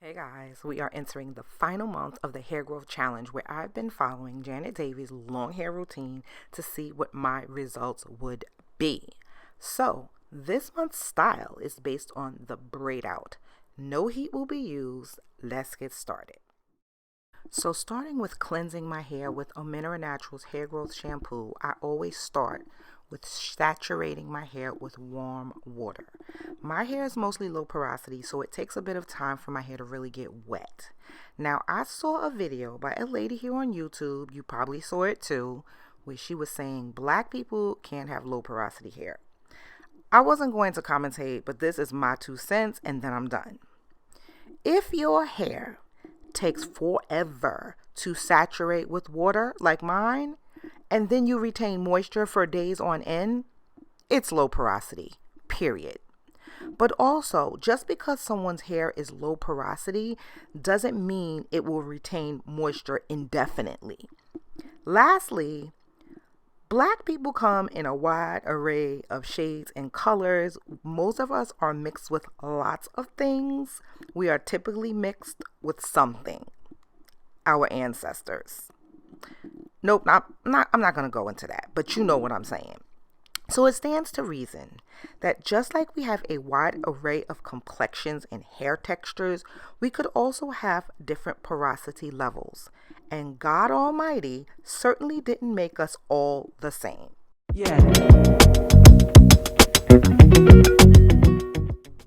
Hey guys, we are entering the final month of the hair growth challenge where I've been following Janet Davies' long hair routine to see what my results would be. So this month's style is based on the braid out. No heat will be used. Let's get started. So starting with cleansing my hair with Ominera Naturals hair growth shampoo, I always start with saturating my hair with warm water. My hair is mostly low porosity, so it takes a bit of time for my hair to really get wet. Now, I saw a video by a lady here on YouTube, you probably saw it too, where she was saying black people can't have low porosity hair. I wasn't going to commentate, but this is my 2 cents and then I'm done. If your hair takes forever to saturate with water like mine, and then you retain moisture for days on end, it's low porosity, period. But also, just because someone's hair is low porosity doesn't mean it will retain moisture indefinitely. Lastly, black people come in a wide array of shades and colors. Most of us are mixed with lots of things. We are typically mixed with something. Our ancestors. Nope, I'm not going to go into that, but you know what I'm saying. So it stands to reason that just like we have a wide array of complexions and hair textures, we could also have different porosity levels. And God Almighty certainly didn't make us all the same. Yeah.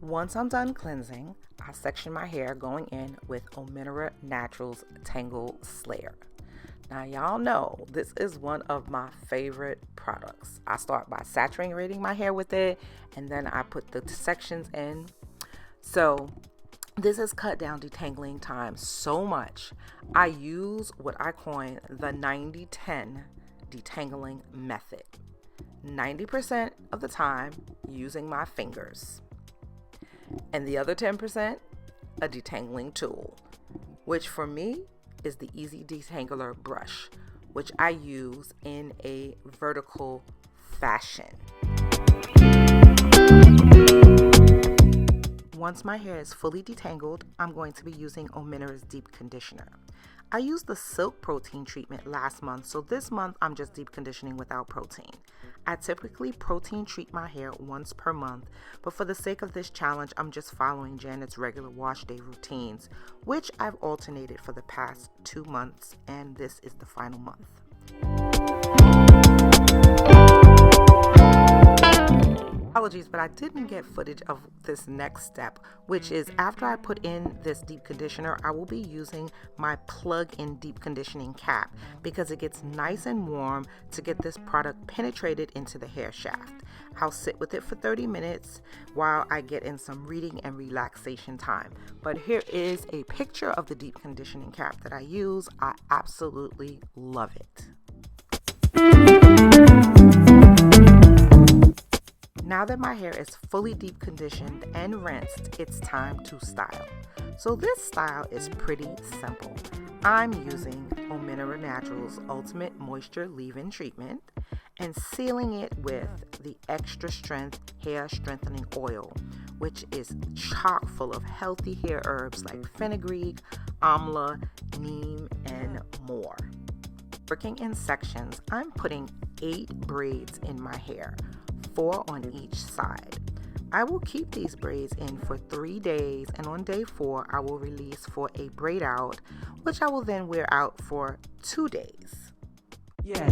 Once I'm done cleansing, I section my hair going in with Ominera Naturals Tangle Slayer. Now, y'all know this is one of my favorite products. I start by saturating my hair with it, and then I put the sections in. So this has cut down detangling time so much. I use what I coin the 90-10 detangling method. 90% of the time using my fingers, and the other 10% a detangling tool, which for me is the Easy Detangler brush, which I use in a vertical fashion. Once my hair is fully detangled, I'm going to be using Ominera's Deep Conditioner. I used the Silk Protein treatment last month, so this month I'm just deep conditioning without protein. I typically protein treat my hair once per month, but for the sake of this challenge, I'm just following Janet's regular wash day routines, which I've alternated for the past 2 months, and this is the final month. Apologies, but I didn't get footage of this next step, which is after I put in this deep conditioner, I will be using my plug-in deep conditioning cap because it gets nice and warm to get this product penetrated into the hair shaft. I'll sit with it for 30 minutes while I get in some reading and relaxation time. But here is a picture of the deep conditioning cap that I use. I absolutely love it. Now that my hair is fully deep conditioned and rinsed, it's time to style. So this style is pretty simple. I'm using Ominera Naturals Ultimate Moisture Leave-In Treatment and sealing it with the Extra Strength Hair Strengthening Oil, which is chock full of healthy hair herbs like fenugreek, amla, neem, and more. Working in sections, I'm putting 8 braids in my hair, 4 on each side. I will keep these braids in for 3 days, and on day 4 I will release for a braid out, which I will then wear out for 2 days. Yeah.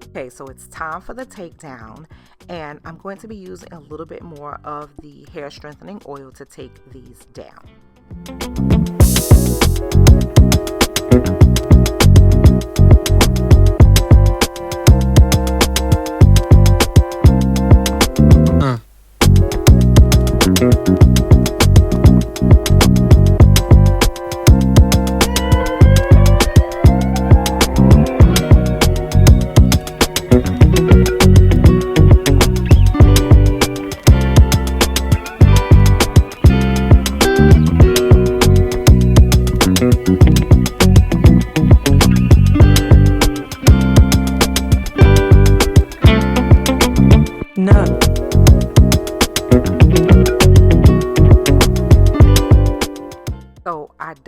Okay, so it's time for the takedown, and I'm going to be using a little bit more of the hair strengthening oil to take these down.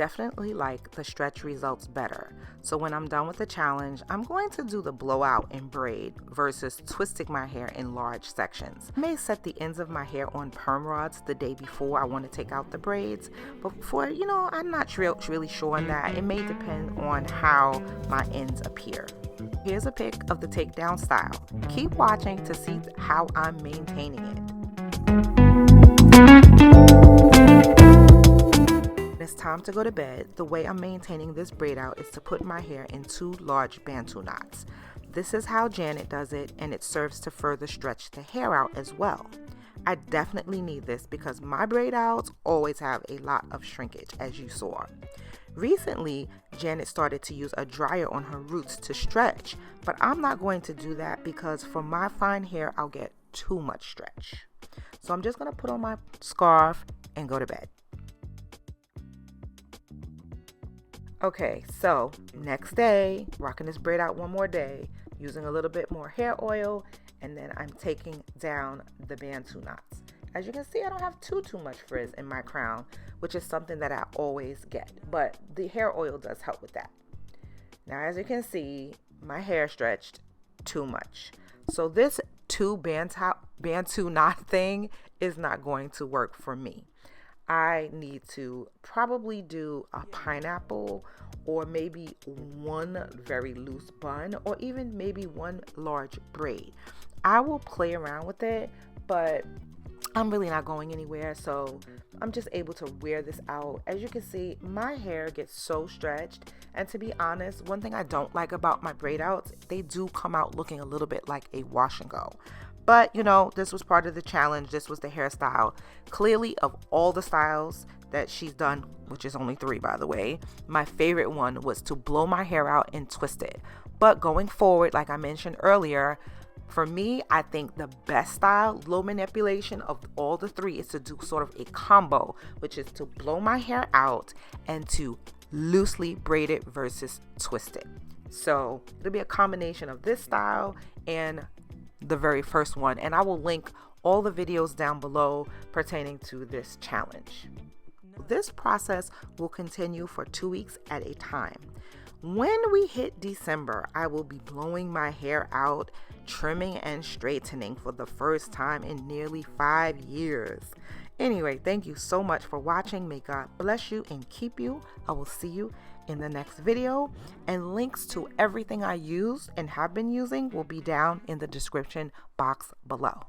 definitely like the stretch results better. So when I'm done with the challenge, I'm going to do the blowout and braid versus twisting my hair in large sections. I may set the ends of my hair on perm rods the day before I want to take out the braids, but I'm not really sure on that. It may depend on how my ends appear. Here's a pic of the takedown style. Keep watching to see how I'm maintaining it. It's time to go to bed. The way I'm maintaining this braid out is to put my hair in 2 large bantu knots. This is how Janet does it, and it serves to further stretch the hair out as well. I definitely need this because my braid outs always have a lot of shrinkage, as you saw. Recently, Janet started to use a dryer on her roots to stretch, but I'm not going to do that because for my fine hair, I'll get too much stretch. So I'm just going to put on my scarf and go to bed. Okay, so next day, rocking this braid out one more day, using a little bit more hair oil, and then I'm taking down the bantu knots. As you can see, I don't have too much frizz in my crown, which is something that I always get, but the hair oil does help with that. Now, as you can see, my hair stretched too much. So this 2 bantu knot thing is not going to work for me. I need to probably do a pineapple or maybe 1 very loose bun or even maybe 1 large braid. I will play around with it, but I'm really not going anywhere, so I'm just able to wear this out. As you can see, my hair gets so stretched, and to be honest, one thing I don't like about my braid outs, they do come out looking a little bit like a wash and go. But, this was part of the challenge. This was the hairstyle. Clearly, of all the styles that she's done, which is only 3, by the way, my favorite one was to blow my hair out and twist it. But going forward, like I mentioned earlier, for me, I think the best style, low manipulation of all the 3 is to do sort of a combo, which is to blow my hair out and to loosely braid it versus twist it. So it'll be a combination of this style and the very first one, and I will link all the videos down below pertaining to this challenge. This process will continue for 2 weeks at a time. When we hit December, I will be blowing my hair out, trimming and straightening for the first time in nearly 5 years. Anyway, thank you so much for watching. May God bless you and keep you. I will see you in the next video, and links to everything I used and have been using will be down in the description box below.